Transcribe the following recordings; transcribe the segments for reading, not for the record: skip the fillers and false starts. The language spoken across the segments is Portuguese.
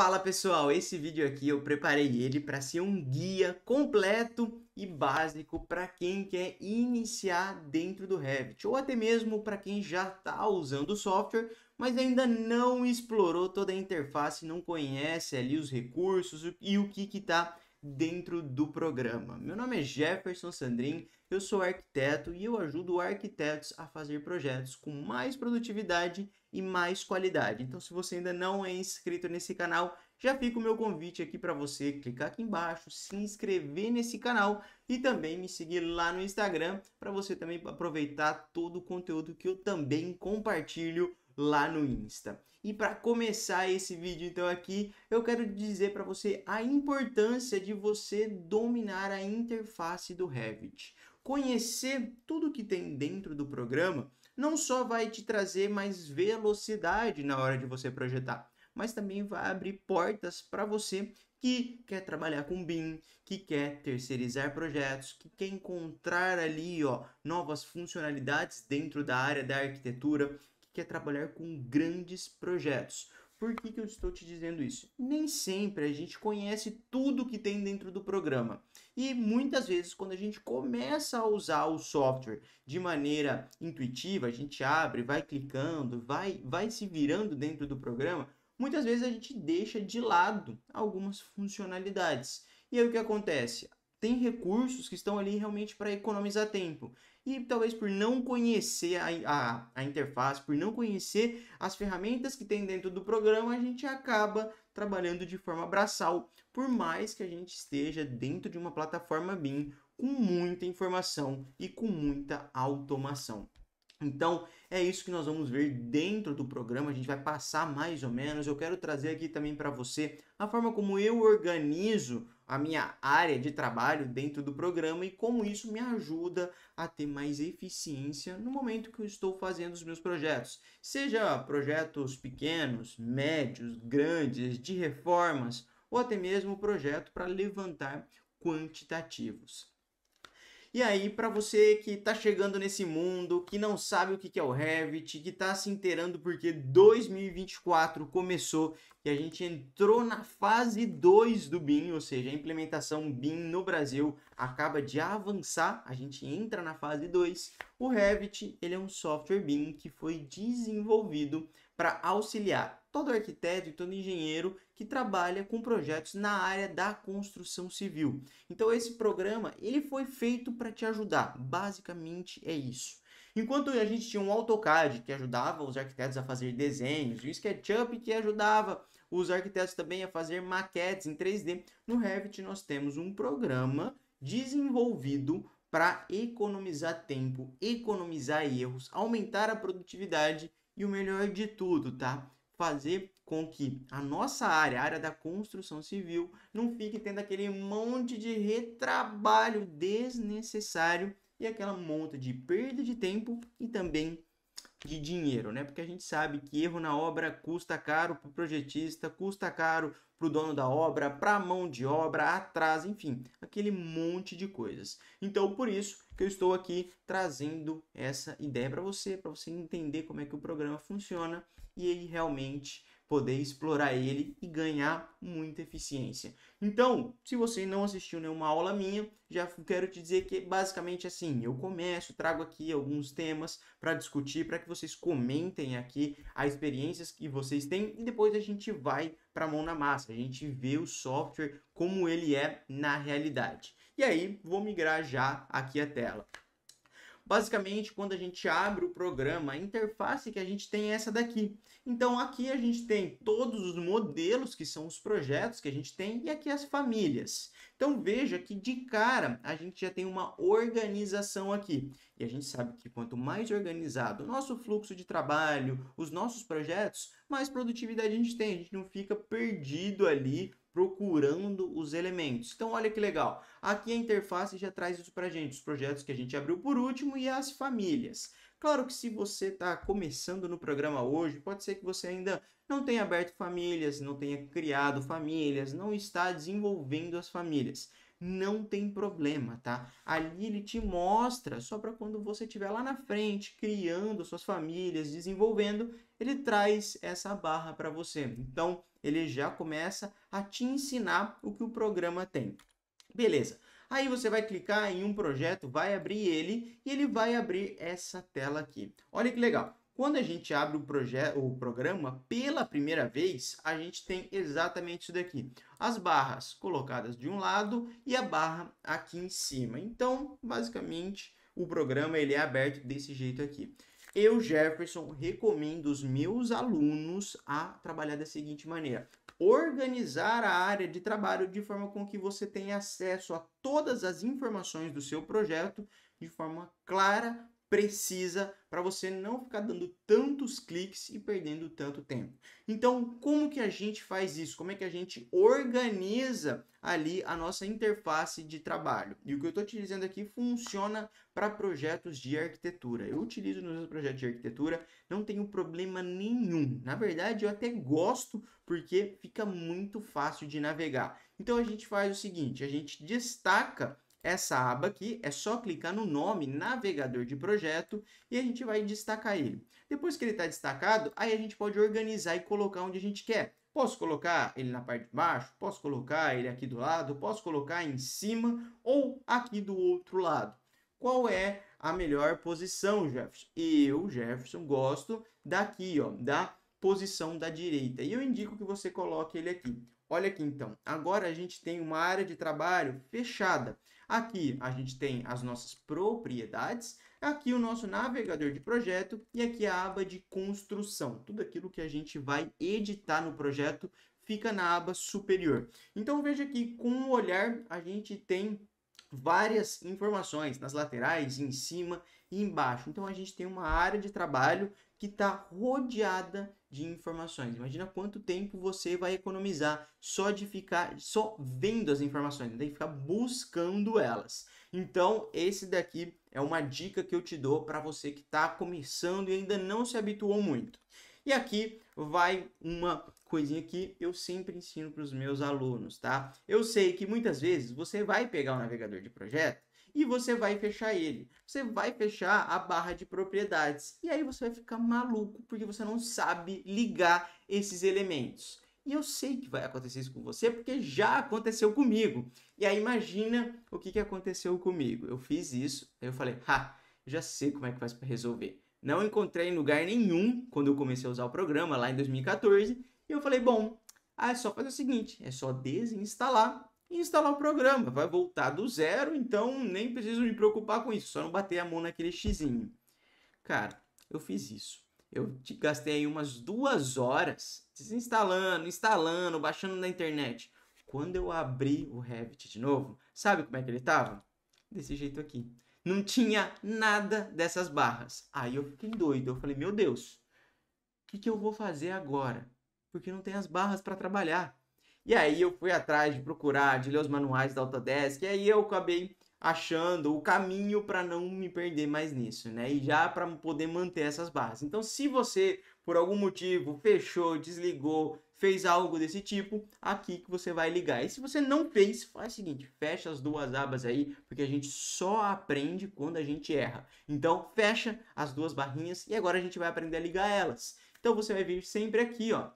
Fala pessoal, esse vídeo aqui eu preparei ele para ser um guia completo e básico para quem quer iniciar dentro do Revit ou até mesmo para quem já está usando o software, mas ainda não explorou toda a interface, não conhece ali os recursos e o que está dentro do programa. Meu nome é Jefferson Sandrin, eu sou arquiteto e eu ajudo arquitetos a fazer projetos com mais produtividade e mais qualidade. Então, se você ainda não é inscrito nesse canal, já fica o meu convite aqui para você clicar aqui embaixo, se inscrever nesse canal e também me seguir lá no Instagram para você também aproveitar todo o conteúdo que eu também compartilho lá no Insta. E para começar esse vídeo então aqui, eu quero dizer para você a importância de você dominar a interface do Revit. Conhecer tudo que tem dentro do programa não só vai te trazer mais velocidade na hora de você projetar, mas também vai abrir portas para você que quer trabalhar com BIM, que quer terceirizar projetos, que quer encontrar ali novas funcionalidades dentro da área da arquitetura, que quer trabalhar com grandes projetos. Por que eu estou te dizendo isso? Nem sempre a gente conhece tudo que tem dentro do programa. E muitas vezes, quando a gente começa a usar o software de maneira intuitiva, a gente abre, vai clicando, vai se virando dentro do programa, muitas vezes a gente deixa de lado algumas funcionalidades. E aí o que acontece? Tem recursos que estão ali realmente para economizar tempo. E talvez por não conhecer a interface, por não conhecer as ferramentas que tem dentro do programa, a gente acaba trabalhando de forma braçal, por mais que a gente esteja dentro de uma plataforma BIM com muita informação e com muita automação. Então, é isso que nós vamos ver dentro do programa, a gente vai passar mais ou menos. Eu quero trazer aqui também para você a forma como eu organizo a minha área de trabalho dentro do programa e como isso me ajuda a ter mais eficiência no momento que eu estou fazendo os meus projetos. Seja projetos pequenos, médios, grandes, de reformas ou até mesmo projeto para levantar quantitativos. E aí, para você que está chegando nesse mundo, que não sabe o que é o Revit, que está se inteirando porque 2024 começou e a gente entrou na fase 2 do BIM, ou seja, a implementação BIM no Brasil acaba de avançar, a gente entra na fase 2. O Revit, ele é um software BIM que foi desenvolvido para auxiliar todo arquiteto e todo engenheiro que trabalha com projetos na área da construção civil. Então esse programa ele foi feito para te ajudar, basicamente é isso. Enquanto a gente tinha um AutoCAD que ajudava os arquitetos a fazer desenhos, o SketchUp que ajudava os arquitetos também a fazer maquetes em 3D, no Revit nós temos um programa desenvolvido para economizar tempo, economizar erros, aumentar a produtividade e o melhor de tudo, tá? Fazer com que a nossa área, a área da construção civil, não fique tendo aquele monte de retrabalho desnecessário e aquela monta de perda de tempo e também de dinheiro, né? Porque a gente sabe que erro na obra custa caro para o projetista, custa caro para o dono da obra, para a mão de obra, atrasa, enfim, aquele monte de coisas. Então, por isso que eu estou aqui trazendo essa ideia para você entender como é que o programa funciona e aí realmente poder explorar ele e ganhar muita eficiência. Então, se você não assistiu nenhuma aula minha, já quero te dizer que basicamente assim, eu começo, trago aqui alguns temas para discutir, para que vocês comentem aqui as experiências que vocês têm e depois a gente vai para a mão na massa, a gente vê o software como ele é na realidade. E aí, vou migrar já aqui a tela. Basicamente, quando a gente abre o programa, a interface que a gente tem é essa daqui. Então, aqui a gente tem todos os modelos, que são os projetos que a gente tem, e aqui as famílias. Então, veja que de cara a gente já tem uma organização aqui. E a gente sabe que quanto mais organizado o nosso fluxo de trabalho, os nossos projetos, mais produtividade a gente tem. A gente não fica perdido ali procurando os elementos. Então, olha que legal. Aqui a interface já traz isso para a gente, os projetos que a gente abriu por último e as famílias. Claro que se você está começando no programa hoje, pode ser que você ainda não tenha aberto famílias, não tenha criado famílias, não está desenvolvendo as famílias. Não tem problema, tá? Ali ele te mostra, só para quando você estiver lá na frente, criando suas famílias, desenvolvendo, ele traz essa barra para você. Então, ele já começa a te ensinar o que o programa tem. Beleza. Aí você vai clicar em um projeto, vai abrir ele e ele vai abrir essa tela aqui. Olha que legal. Quando a gente abre o programa pela primeira vez, a gente tem exatamente isso daqui. As barras colocadas de um lado e a barra aqui em cima. Então, basicamente, o programa ele é aberto desse jeito aqui. Eu, Jefferson, recomendo os meus alunos a trabalhar da seguinte maneira: organizar a área de trabalho de forma com que você tenha acesso a todas as informações do seu projeto de forma clara, precisa, para você não ficar dando tantos cliques e perdendo tanto tempo. Então, como que a gente faz isso? Como é que a gente organiza ali a nossa interface de trabalho? E o que eu estou te dizendo aqui funciona para projetos de arquitetura. Eu utilizo nos meus projetos de arquitetura, não tenho problema nenhum. Na verdade, eu até gosto porque fica muito fácil de navegar. Então a gente faz o seguinte, a gente destaca essa aba aqui, é só clicar no nome navegador de projeto e a gente vai destacar ele. Depois que ele está destacado, aí a gente pode organizar e colocar onde a gente quer. Posso colocar ele na parte de baixo, posso colocar ele aqui do lado, posso colocar em cima ou aqui do outro lado. Qual é a melhor posição, Jefferson? Eu, Jefferson, gosto daqui, ó, da posição da direita. E eu indico que você coloque ele aqui. Olha aqui então, agora a gente tem uma área de trabalho fechada. Aqui a gente tem as nossas propriedades, aqui o nosso navegador de projeto e aqui a aba de construção. Tudo aquilo que a gente vai editar no projeto fica na aba superior. Então veja que com um olhar a gente tem várias informações nas laterais, em cima e embaixo. Então a gente tem uma área de trabalho que está rodeada de informações. Imagina quanto tempo você vai economizar só de ficar só vendo as informações, tem que ficar buscando elas. Então esse daqui é uma dica que eu te dou para você que está começando e ainda não se habituou muito. E aqui vai uma coisinha que eu sempre ensino para os meus alunos, tá? Eu sei que muitas vezes você vai pegar o navegador de projeto e você vai fechar ele. Você vai fechar a barra de propriedades. E aí você vai ficar maluco porque você não sabe ligar esses elementos. E eu sei que vai acontecer isso com você porque já aconteceu comigo. E aí imagina o que aconteceu comigo. Eu fiz isso, aí eu falei, já sei como é que faz para resolver. Não encontrei em lugar nenhum quando eu comecei a usar o programa lá em 2014. E eu falei, bom, é só fazer o seguinte, é só desinstalar e instalar o programa. Vai voltar do zero, então nem preciso me preocupar com isso, só não bater a mão naquele xizinho. Cara, eu fiz isso. Eu gastei aí umas 2 horas desinstalando, instalando, baixando na internet. Quando eu abri o Revit de novo, sabe como é que ele tava? Desse jeito aqui. Não tinha nada dessas barras. Aí eu fiquei doido. Eu falei, meu Deus, o que eu vou fazer agora? Porque não tem as barras para trabalhar. E aí eu fui atrás de procurar, de ler os manuais da Autodesk, e aí eu acabei achando o caminho para não me perder mais nisso, né? E já para poder manter essas barras. Então, se você, por algum motivo, fechou, desligou, fez algo desse tipo, aqui que você vai ligar. E se você não fez, faz o seguinte, fecha as 2 abas aí, porque a gente só aprende quando a gente erra. Então, fecha as 2 barrinhas e agora a gente vai aprender a ligar elas. Então, você vai vir sempre aqui, ó,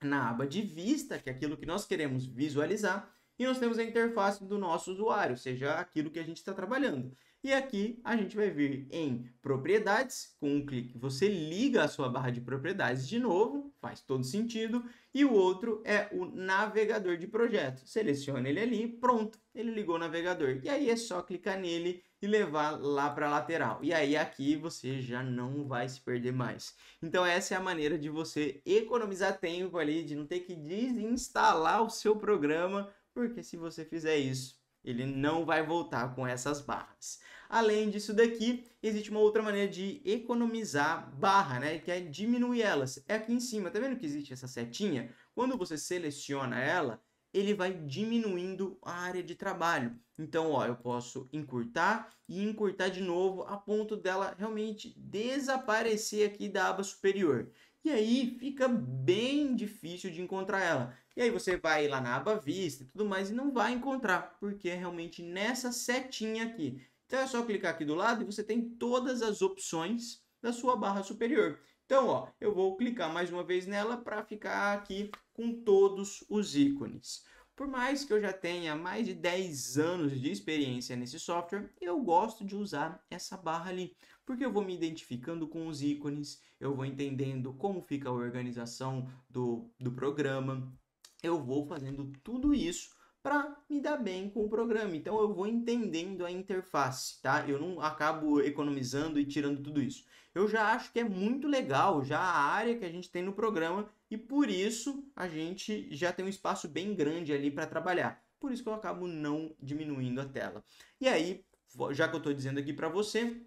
na aba de vista, que é aquilo que nós queremos visualizar, e nós temos a interface do nosso usuário, ou seja, aquilo que a gente está trabalhando. E aqui a gente vai vir em propriedades, com um clique você liga a sua barra de propriedades de novo, faz todo sentido, e o outro é o navegador de projeto. Seleciona ele ali, pronto, ele ligou o navegador. E aí é só clicar nele e levar lá para a lateral. E aí aqui você já não vai se perder mais. Então essa é a maneira de você economizar tempo ali, de não ter que desinstalar o seu programa, porque se você fizer isso, ele não vai voltar com essas barras. Além disso daqui, existe uma outra maneira de economizar barra, né? Que é diminuir elas. É aqui em cima, tá vendo que existe essa setinha? Quando você seleciona ela, ele vai diminuindo a área de trabalho. Então, ó, eu posso encurtar e encurtar de novo a ponto dela realmente desaparecer aqui da aba superior. E aí fica bem difícil de encontrar ela. E aí você vai lá na aba vista e tudo mais e não vai encontrar, porque é realmente nessa setinha aqui. Então é só clicar aqui do lado e você tem todas as opções da sua barra superior. Então, ó, eu vou clicar mais uma vez nela para ficar aqui com todos os ícones. Por mais que eu já tenha mais de 10 anos de experiência nesse software, eu gosto de usar essa barra ali, porque eu vou me identificando com os ícones, eu vou entendendo como fica a organização do programa, eu vou fazendo tudo isso para me dar bem com o programa. Então eu vou entendendo a interface, tá? Eu não acabo economizando e tirando tudo isso. Eu já acho que é muito legal já a área que a gente tem no programa e por isso a gente já tem um espaço bem grande ali para trabalhar. Por isso que eu acabo não diminuindo a tela. E aí, já que eu estou dizendo aqui para você,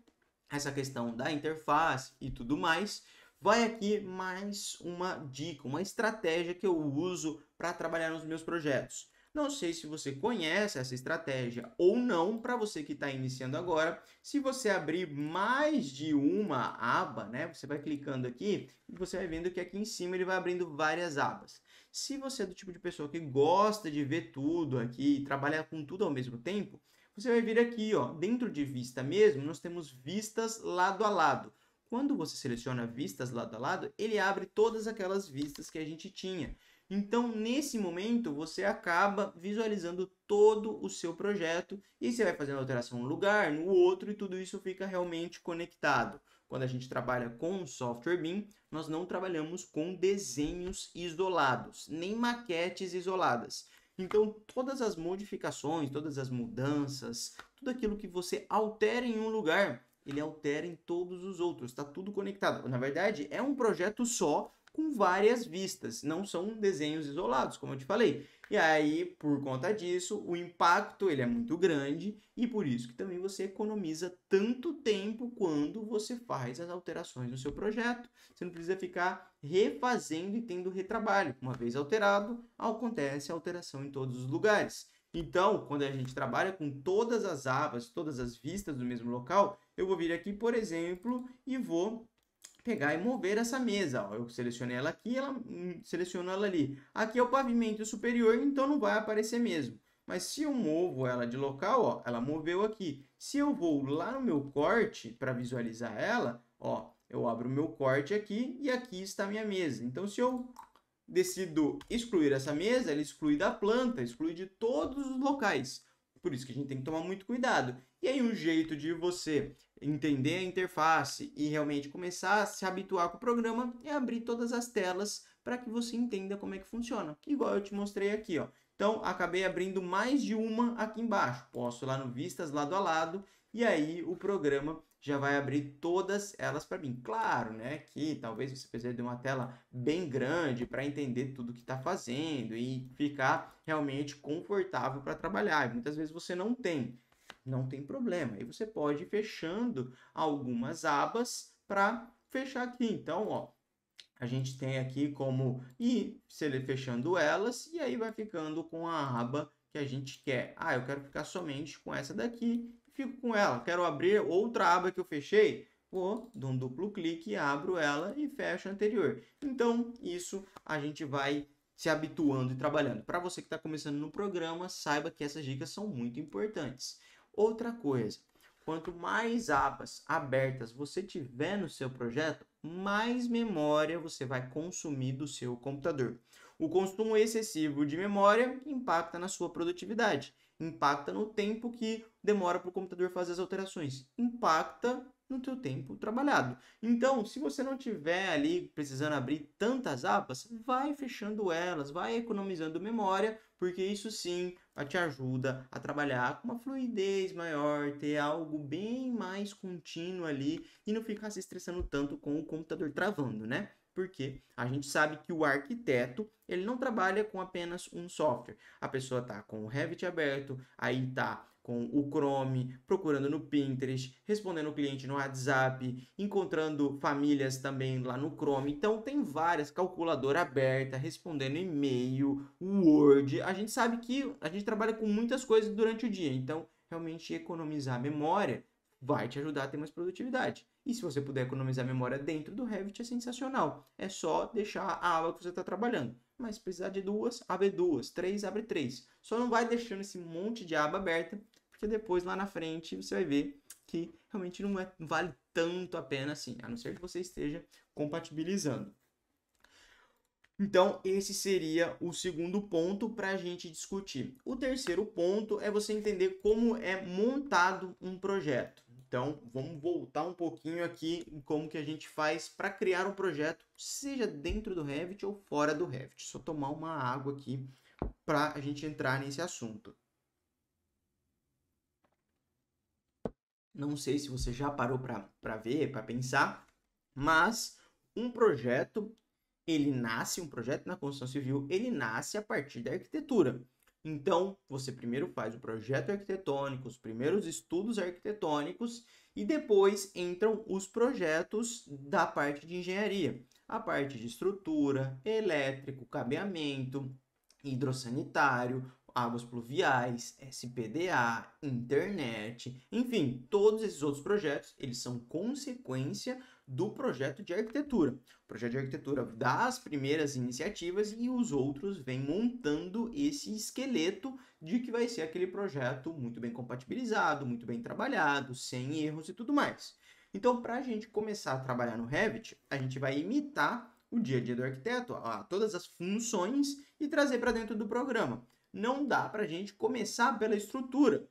essa questão da interface e tudo mais, vai aqui mais uma dica, uma estratégia que eu uso para trabalhar nos meus projetos. Não sei se você conhece essa estratégia ou não, para você que está iniciando agora. Se você abrir mais de uma aba, né, você vai clicando aqui e você vai vendo que aqui em cima ele vai abrindo várias abas. Se você é do tipo de pessoa que gosta de ver tudo aqui e trabalhar com tudo ao mesmo tempo, você vai vir aqui, ó, dentro de vista mesmo, nós temos vistas lado a lado. Quando você seleciona vistas lado a lado, ele abre todas aquelas vistas que a gente tinha. Então, nesse momento, você acaba visualizando todo o seu projeto e você vai fazendo alteração num lugar, no outro, e tudo isso fica realmente conectado. Quando a gente trabalha com o software BIM, nós não trabalhamos com desenhos isolados, nem maquetes isoladas. Então, todas as modificações, todas as mudanças, tudo aquilo que você altera em um lugar, ele altera em todos os outros, está tudo conectado. Na verdade, é um projeto só com várias vistas, não são desenhos isolados, como eu te falei. E aí, por conta disso, o impacto ele é muito grande e por isso que também você economiza tanto tempo quando você faz as alterações no seu projeto. Você não precisa ficar refazendo e tendo retrabalho. Uma vez alterado, acontece a alteração em todos os lugares. Então, quando a gente trabalha com todas as abas, todas as vistas do mesmo local, eu vou vir aqui, por exemplo, e vou pegar e mover essa mesa. Ó, eu selecionei ela aqui, seleciono ela ali. Aqui é o pavimento superior, então não vai aparecer mesmo. Mas se eu movo ela de local, ó, ela moveu aqui. Se eu vou lá no meu corte para visualizar ela, ó, eu abro o meu corte aqui e aqui está a minha mesa. Então, se eu decido excluir essa mesa, ela exclui da planta, exclui de todos os locais. Por isso que a gente tem que tomar muito cuidado. E aí um jeito de você entender a interface e realmente começar a se habituar com o programa é abrir todas as telas para que você entenda como é que funciona. Igual eu te mostrei aqui, ó. Então, acabei abrindo mais de uma aqui embaixo. Posso ir lá no Vistas lado a lado e aí o programa já vai abrir todas elas para mim. Claro, né, que talvez você precise de uma tela bem grande para entender tudo que está fazendo e ficar realmente confortável para trabalhar. E muitas vezes você não tem. Não tem problema. Aí você pode ir fechando algumas abas para fechar aqui. Então, ó, a gente tem aqui como ir fechando elas e aí vai ficando com a aba que a gente quer. Ah, eu quero ficar somente com essa daqui e fico com ela. Quero abrir outra aba que eu fechei, vou dar um duplo clique, abro ela e fecho a anterior. Então, isso a gente vai se habituando e trabalhando. Para você que está começando no programa, saiba que essas dicas são muito importantes. Outra coisa, quanto mais abas abertas você tiver no seu projeto, mais memória você vai consumir do seu computador. O consumo excessivo de memória impacta na sua produtividade, impacta no tempo que demora para o computador fazer as alterações, impacta no teu tempo trabalhado. Então, se você não tiver ali precisando abrir tantas abas, vai fechando elas, vai economizando memória, porque isso sim te ajuda a trabalhar com uma fluidez maior, ter algo bem mais contínuo ali e não ficar se estressando tanto com o computador travando, né? Porque a gente sabe que o arquiteto, ele não trabalha com apenas um software. A pessoa tá com o Revit aberto, aí tá com o Chrome, procurando no Pinterest, respondendo o cliente no WhatsApp, encontrando famílias também lá no Chrome. Então tem várias, calculadora aberta, respondendo e-mail, Word. A gente sabe que a gente trabalha com muitas coisas durante o dia, então realmente economizar memória vai te ajudar a ter mais produtividade. E se você puder economizar memória dentro do Revit é sensacional. É só deixar a aba que você está trabalhando. Mas se precisar de duas, abre duas, três, abre três. Só não vai deixando esse monte de aba aberta, porque depois lá na frente você vai ver que realmente não vale tanto a pena assim, a não ser que você esteja compatibilizando. Então, esse seria o segundo ponto para a gente discutir. O terceiro ponto é você entender como é montado um projeto. Então, vamos voltar um pouquinho aqui em como que a gente faz para criar um projeto, seja dentro do Revit ou fora do Revit. Só tomar uma água aqui para a gente entrar nesse assunto. Não sei se você já parou para ver, para pensar, mas um projeto um projeto na construção civil, ele nasce a partir da arquitetura. Então, você primeiro faz o projeto arquitetônico, os primeiros estudos arquitetônicos, e depois entram os projetos da parte de engenharia. A parte de estrutura, elétrico, cabeamento, hidrossanitário, águas pluviais, SPDA, internet, enfim, todos esses outros projetos, eles são consequência do projeto de arquitetura. O projeto de arquitetura dá as primeiras iniciativas e os outros vêm montando esse esqueleto de que vai ser aquele projeto muito bem compatibilizado, muito bem trabalhado, sem erros e tudo mais. Então, para a gente começar a trabalhar no Revit, a gente vai imitar o dia a dia do arquiteto, todas as funções e trazer para dentro do programa. Não dá para a gente começar pela estrutura.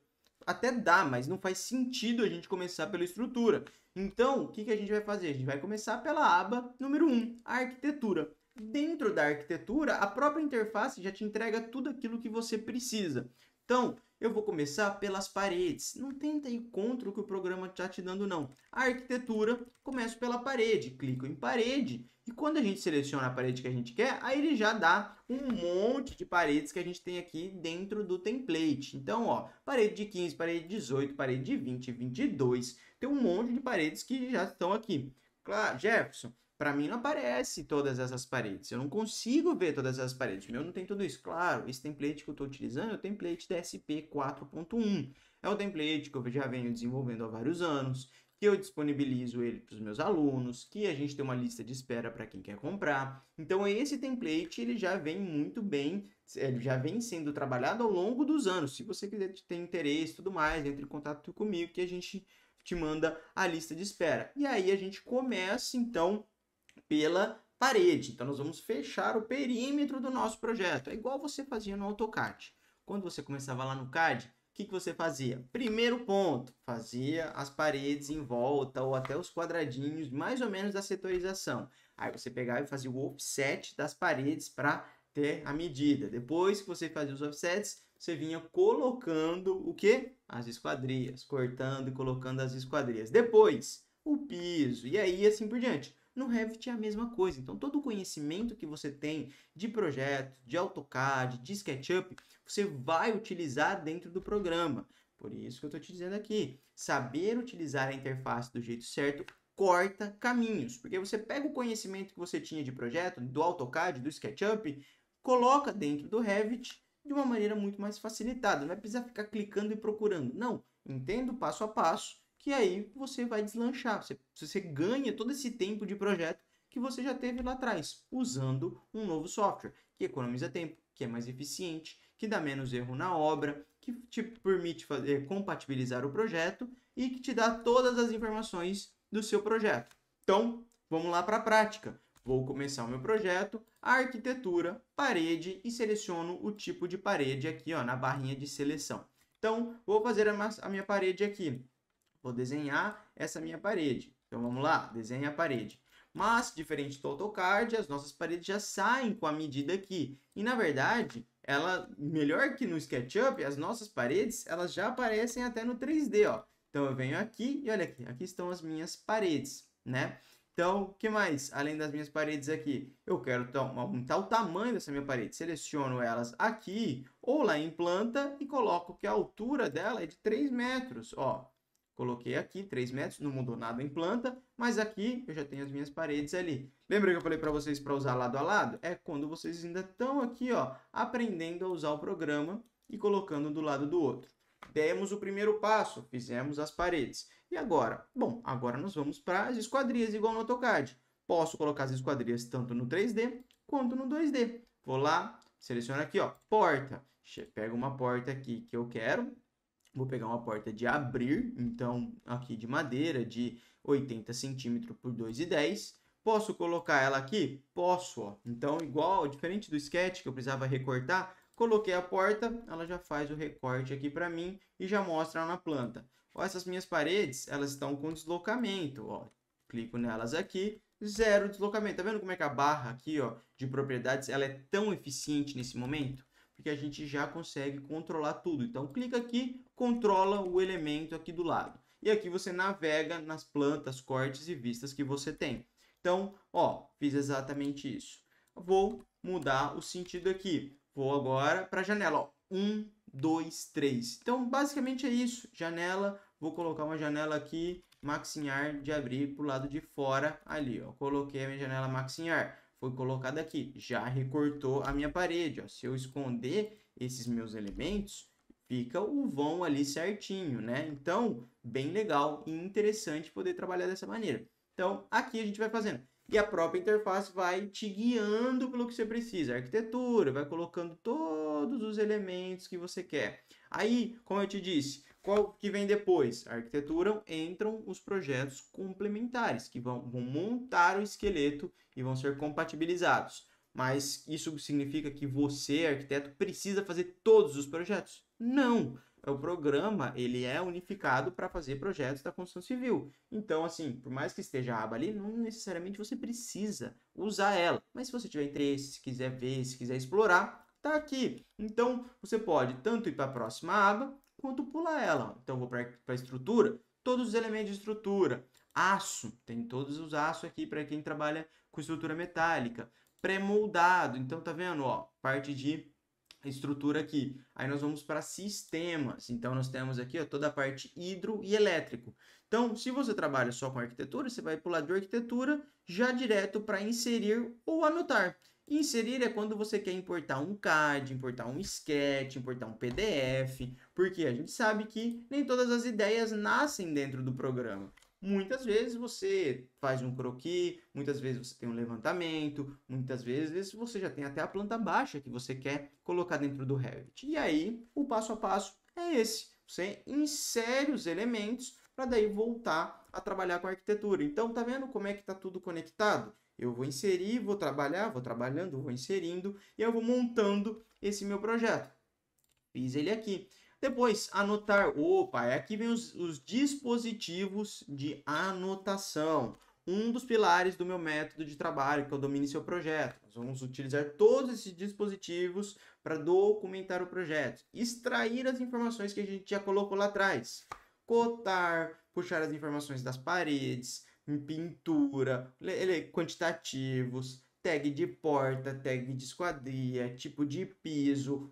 Até dá, mas não faz sentido a gente começar pela estrutura. Então, o que a gente vai fazer? A gente vai começar pela aba número 1, a arquitetura. Dentro da arquitetura, a própria interface já te entrega tudo aquilo que você precisa. Então, eu vou começar pelas paredes. Não tenta ir contra o que o programa está te dando, não. A arquitetura, começo pela parede. Clico em parede e quando a gente seleciona a parede que a gente quer, aí ele já dá um monte de paredes que a gente tem aqui dentro do template. Então, ó, parede de 15, parede de 18, parede de 20, 22. Tem um monte de paredes que já estão aqui. Claro, Jefferson, para mim não aparece todas essas paredes. Eu não consigo ver todas essas paredes. O meu não tem tudo isso. Claro, esse template que eu estou utilizando é o template da SP 4.1. É o template que eu já venho desenvolvendo há vários anos, que eu disponibilizo ele para os meus alunos, que a gente tem uma lista de espera para quem quer comprar. Então, esse template ele já vem muito bem, ele já vem sendo trabalhado ao longo dos anos. Se você quiser ter interesse e tudo mais, entre em contato comigo que a gente te manda a lista de espera. E aí a gente começa, então, pela parede. Então, nós vamos fechar o perímetro do nosso projeto. É igual você fazia no AutoCAD. Quando você começava lá no CAD, o que você fazia? Primeiro ponto, fazia as paredes em volta ou até os quadradinhos, mais ou menos da setorização. Aí você pegava e fazia o offset das paredes para ter a medida. Depois que você fazia os offsets, você vinha colocando o quê? As esquadrias, cortando e colocando as esquadrias. Depois, o piso, e aí assim por diante. No Revit é a mesma coisa. Então, todo o conhecimento que você tem de projeto, de AutoCAD, de SketchUp, você vai utilizar dentro do programa. Por isso que eu estou te dizendo aqui, saber utilizar a interface do jeito certo corta caminhos, porque você pega o conhecimento que você tinha de projeto, do AutoCAD, do SketchUp, coloca dentro do Revit de uma maneira muito mais facilitada. Não vai precisar ficar clicando e procurando. Não, entenda o passo a passo, que aí você vai deslanchar. Você ganha todo esse tempo de projeto que você já teve lá atrás, usando um novo software, que economiza tempo, que é mais eficiente, que dá menos erro na obra, que te permite compatibilizar o projeto e que te dá todas as informações do seu projeto. Então, vamos lá para a prática. Vou começar o meu projeto, a arquitetura, parede e seleciono o tipo de parede aqui, ó, na barrinha de seleção. Então, vou fazer a minha parede aqui. Vou desenhar essa minha parede. Então, vamos lá, desenha a parede. Mas, diferente do AutoCAD, as nossas paredes já saem com a medida aqui. E, na verdade, melhor que no SketchUp, as nossas paredes, elas já aparecem até no 3D, ó. Então, eu venho aqui e olha aqui estão as minhas paredes, né? Então, o que mais? Além das minhas paredes aqui, eu quero aumentar o tamanho dessa minha parede. Seleciono elas aqui ou lá em planta e coloco que a altura dela é de 3 metros, ó. Coloquei aqui 3 metros, não mudou nada em planta, mas aqui eu já tenho as minhas paredes ali. Lembra que eu falei para vocês para usar lado a lado? É quando vocês ainda estão aqui, ó, aprendendo a usar o programa e colocando do lado do outro. Demos o primeiro passo, fizemos as paredes. E agora? Bom, agora nós vamos para as esquadrias, igual no AutoCAD. Posso colocar as esquadrias tanto no 3D quanto no 2D. Vou lá, seleciono aqui, ó, porta. Pego uma porta aqui que eu quero. Vou pegar uma porta de abrir, então aqui de madeira, de 80 centímetros por 2,10. Posso colocar ela aqui? Posso, ó. Então, igual, diferente do sketch que eu precisava recortar, coloquei a porta, ela já faz o recorte aqui para mim e já mostra na planta. Ó, essas minhas paredes, elas estão com deslocamento, ó. Clico nelas aqui, zero deslocamento. Tá vendo como é que a barra aqui, ó, de propriedades, ela é tão eficiente nesse momento? Porque a gente já consegue controlar tudo. Então, clica aqui, controla o elemento aqui do lado. E aqui você navega nas plantas, cortes e vistas que você tem. Então, ó, fiz exatamente isso. Vou mudar o sentido aqui. Vou agora para a janela, ó. 1, 2, 3. Então, basicamente é isso. Janela, vou colocar uma janela aqui, maxinhar de abrir para o lado de fora ali, ó. Coloquei a minha janela maxinhar. Foi colocada aqui, já recortou a minha parede, ó. Se eu esconder esses meus elementos, fica o vão ali certinho, né? Então, bem legal e interessante poder trabalhar dessa maneira. Então, aqui a gente vai fazendo. E a própria interface vai te guiando pelo que você precisa. A arquitetura, vai colocando todos os elementos que você quer. Aí, como eu te disse, qual que vem depois? A arquitetura, entram os projetos complementares, que vão montar o esqueleto e vão ser compatibilizados. Mas isso significa que você, arquiteto, precisa fazer todos os projetos? Não! O programa ele é unificado para fazer projetos da construção civil. Então, assim, por mais que esteja a aba ali, não necessariamente você precisa usar ela. Mas se você tiver interesse, se quiser ver, se quiser explorar, tá aqui. Então, você pode tanto ir para a próxima aba, quanto pular ela. Então, vou para a estrutura, todos os elementos de estrutura. Aço, tem todos os aços aqui para quem trabalha com estrutura metálica. Pré-moldado, então tá vendo, ó, parte de estrutura aqui. Aí nós vamos para sistemas. Então nós temos aqui, ó, toda a parte hidro e elétrico. Então, se você trabalha só com arquitetura, você vai pular de arquitetura já direto para inserir ou anotar. Inserir é quando você quer importar um CAD, importar um sketch, importar um PDF, porque a gente sabe que nem todas as ideias nascem dentro do programa. Muitas vezes você faz um croquis, muitas vezes você tem um levantamento, muitas vezes você já tem até a planta baixa que você quer colocar dentro do Revit. E aí, o passo a passo é esse. Você insere os elementos para daí voltar a trabalhar com a arquitetura. Então, tá vendo como é que está tudo conectado? Eu vou inserir, vou trabalhar, vou trabalhando, vou inserindo e eu vou montando esse meu projeto. Fiz ele aqui. Depois, anotar. Opa, aqui vem os dispositivos de anotação. Um dos pilares do meu método de trabalho, que é o Domine Seu Projeto. Nós vamos utilizar todos esses dispositivos para documentar o projeto. Extrair as informações que a gente já colocou lá atrás. Cotar, puxar as informações das paredes, pintura, quantitativos, tag de porta, tag de esquadria, tipo de piso,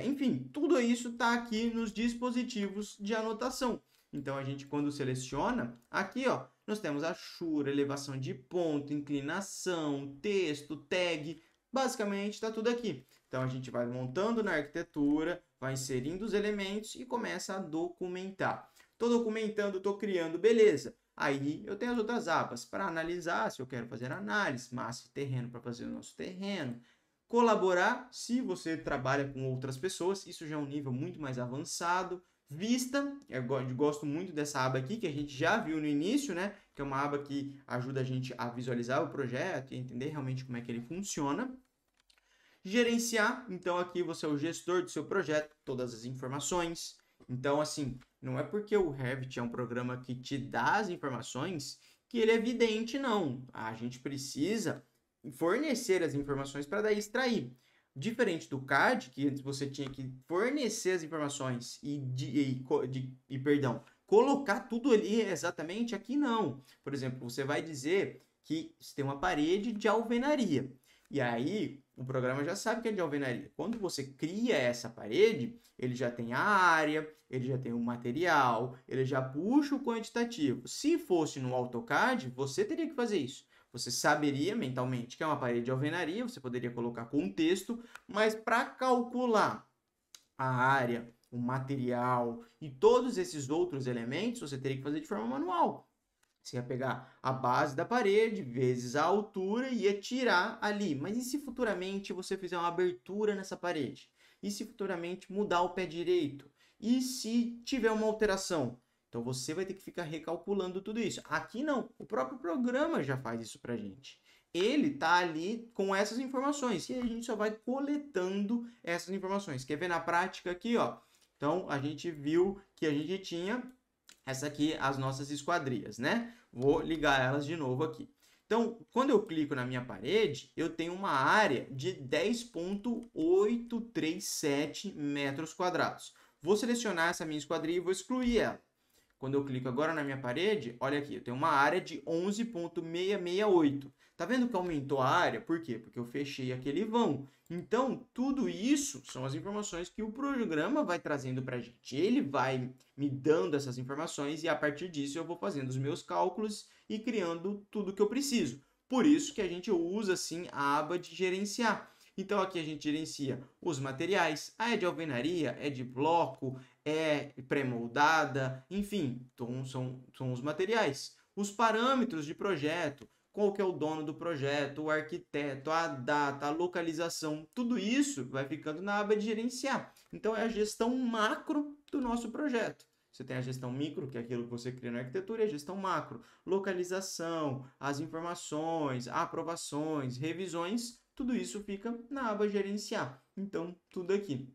enfim, tudo isso está aqui nos dispositivos de anotação. Então, a gente, quando seleciona, aqui, ó, nós temos achura, elevação de ponto, inclinação, texto, tag, basicamente está tudo aqui. Então, a gente vai montando na arquitetura, vai inserindo os elementos e começa a documentar. Estou documentando, estou criando, beleza. Aí eu tenho as outras abas para analisar, se eu quero fazer análise, massa e terreno para fazer o nosso terreno. Colaborar, se você trabalha com outras pessoas, isso já é um nível muito mais avançado. Vista, eu gosto muito dessa aba aqui, que a gente já viu no início, né? Que é uma aba que ajuda a gente a visualizar o projeto e entender realmente como é que ele funciona. Gerenciar, então aqui você é o gestor do seu projeto, todas as informações. Então, assim, não é porque o Revit é um programa que te dá as informações que ele é evidente, não. A gente precisa fornecer as informações para daí extrair. Diferente do CAD, que antes você tinha que fornecer as informações perdão, colocar tudo ali exatamente, aqui não. Por exemplo, você vai dizer que você tem uma parede de alvenaria. E aí, o programa já sabe que é de alvenaria. Quando você cria essa parede, ele já tem a área, ele já tem o material, ele já puxa o quantitativo. Se fosse no AutoCAD, você teria que fazer isso. Você saberia mentalmente que é uma parede de alvenaria, você poderia colocar contexto, mas para calcular a área, o material e todos esses outros elementos, você teria que fazer de forma manual. Você ia pegar a base da parede vezes a altura e ia tirar ali. Mas e se futuramente você fizer uma abertura nessa parede? E se futuramente mudar o pé direito? E se tiver uma alteração? Então você vai ter que ficar recalculando tudo isso. Aqui não, o próprio programa já faz isso para a gente. Ele tá ali com essas informações e a gente só vai coletando essas informações. Quer ver na prática aqui, ó? Então a gente viu que a gente tinha essa aqui, as nossas esquadrias, né? Vou ligar elas de novo aqui. Então, quando eu clico na minha parede, eu tenho uma área de 10,837 metros quadrados. Vou selecionar essa minha esquadria e vou excluir ela. Quando eu clico agora na minha parede, olha aqui, eu tenho uma área de 11,668. Tá vendo que aumentou a área? Por quê? Porque eu fechei aquele vão. Então, tudo isso são as informações que o programa vai trazendo para a gente. Ele vai me dando essas informações e a partir disso eu vou fazendo os meus cálculos e criando tudo que eu preciso. Por isso que a gente usa, assim, a aba de gerenciar. Então, aqui a gente gerencia os materiais. Ah, é de alvenaria, é de bloco, é pré-moldada, enfim, então são os materiais. Os parâmetros de projeto, qual que é o dono do projeto, o arquiteto, a data, a localização, tudo isso vai ficando na aba de gerenciar. Então, é a gestão macro do nosso projeto. Você tem a gestão micro, que é aquilo que você cria na arquitetura, e a gestão macro. Localização, as informações, aprovações, revisões, tudo isso fica na aba gerenciar. Então, tudo aqui.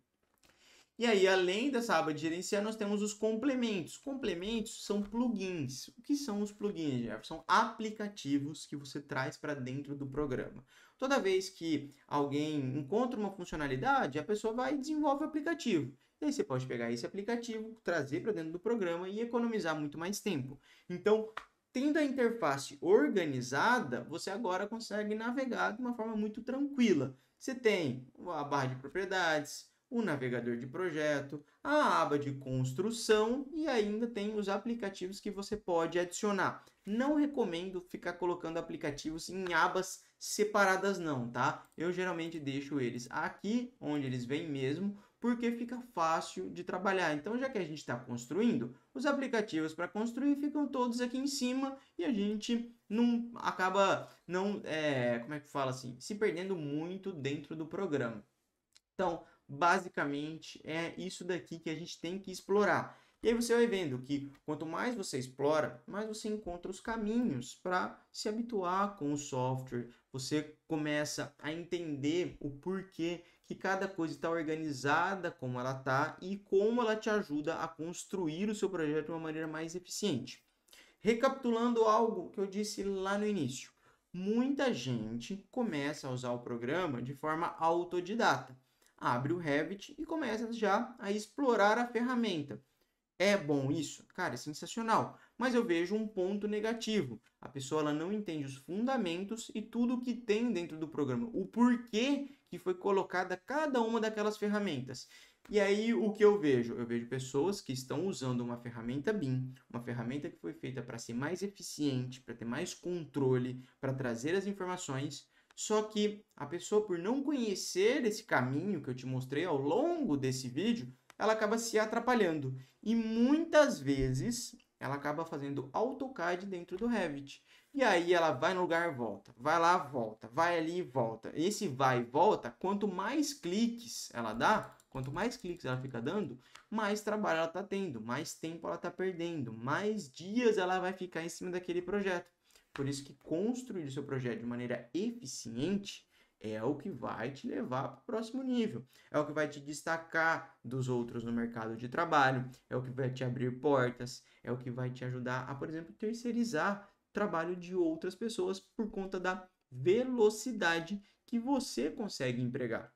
E aí, além dessa aba de gerenciar, nós temos os complementos. Complementos são plugins. O que são os plugins, Jeff? São aplicativos que você traz para dentro do programa. Toda vez que alguém encontra uma funcionalidade, a pessoa vai e desenvolve o aplicativo. E aí você pode pegar esse aplicativo, trazer para dentro do programa e economizar muito mais tempo. Então, tendo a interface organizada, você agora consegue navegar de uma forma muito tranquila. Você tem a barra de propriedades, o navegador de projeto, a aba de construção e ainda tem os aplicativos que você pode adicionar. Não recomendo ficar colocando aplicativos em abas separadas não, tá? Eu geralmente deixo eles aqui onde eles vêm mesmo, porque fica fácil de trabalhar. Então, já que a gente está construindo, os aplicativos para construir ficam todos aqui em cima e a gente não acaba como é que fala assim, se perdendo muito dentro do programa. Então, basicamente, é isso daqui que a gente tem que explorar. E aí você vai vendo que quanto mais você explora, mais você encontra os caminhos para se habituar com o software. Você começa a entender o porquê que cada coisa está organizada como ela está e como ela te ajuda a construir o seu projeto de uma maneira mais eficiente. Recapitulando algo que eu disse lá no início. Muita gente começa a usar o programa de forma autodidata. Abre o Revit e começa já a explorar a ferramenta. É bom isso? Cara, é sensacional. Mas eu vejo um ponto negativo. A pessoa ela não entende os fundamentos e tudo o que tem dentro do programa. O porquê que foi colocada cada uma daquelas ferramentas. E aí o que eu vejo? Eu vejo pessoas que estão usando uma ferramenta BIM, uma ferramenta que foi feita para ser mais eficiente, para ter mais controle, para trazer as informações. Só que a pessoa, por não conhecer esse caminho que eu te mostrei ao longo desse vídeo, ela acaba se atrapalhando. E muitas vezes ela acaba fazendo AutoCAD dentro do Revit. E aí ela vai no lugar, volta, vai lá, volta, vai ali e volta. Esse vai e volta, quanto mais cliques ela dá, quanto mais cliques ela fica dando, mais trabalho ela está tendo, mais tempo ela está perdendo, mais dias ela vai ficar em cima daquele projeto. Por isso que construir o seu projeto de maneira eficiente é o que vai te levar para o próximo nível. É o que vai te destacar dos outros no mercado de trabalho, é o que vai te abrir portas, é o que vai te ajudar a, por exemplo, terceirizar trabalho de outras pessoas por conta da velocidade que você consegue empregar.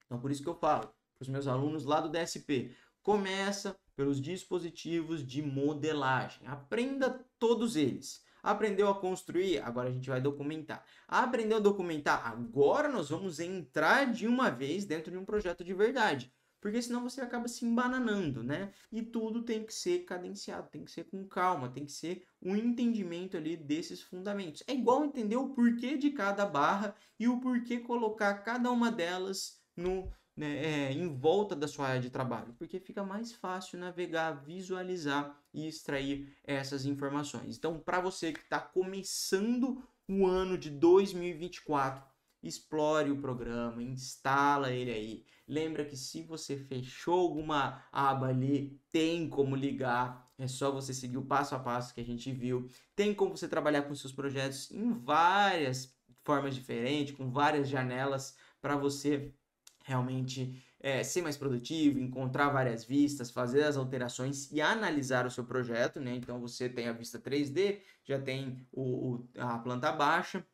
Então, por isso que eu falo para os meus alunos lá do DSP, começa pelos dispositivos de modelagem, aprenda todos eles. Aprendeu a construir? Agora a gente vai documentar. Aprendeu a documentar? Agora nós vamos entrar de uma vez dentro de um projeto de verdade. Porque senão você acaba se embananando, né? E tudo tem que ser cadenciado, tem que ser com calma, tem que ser um entendimento ali desses fundamentos. É igual entender o porquê de cada barra e o porquê colocar cada uma delas em volta da sua área de trabalho, porque fica mais fácil navegar, visualizar e extrair essas informações. Então, para você que está começando o ano de 2024, explore o programa, instala ele aí. Lembra que se você fechou alguma aba ali, tem como ligar, é só você seguir o passo a passo que a gente viu. Tem como você trabalhar com seus projetos em várias formas diferentes, com várias janelas para você realmente ser mais produtivo, encontrar várias vistas, fazer as alterações e analisar o seu projeto, né? Então você tem a vista 3D, já tem a planta baixa,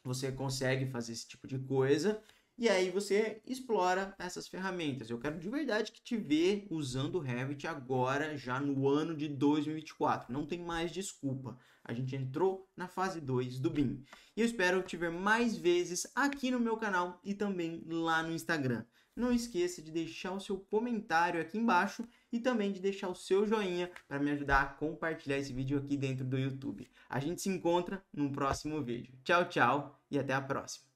você consegue fazer esse tipo de coisa e aí você explora essas ferramentas. Eu quero de verdade que te ver usando o Revit agora, já no ano de 2024. Não tem mais desculpa. A gente entrou na fase 2 do BIM. E eu espero te ver mais vezes aqui no meu canal e também lá no Instagram. Não esqueça de deixar o seu comentário aqui embaixo e também de deixar o seu joinha para me ajudar a compartilhar esse vídeo aqui dentro do YouTube. A gente se encontra no próximo vídeo. Tchau, tchau e até a próxima.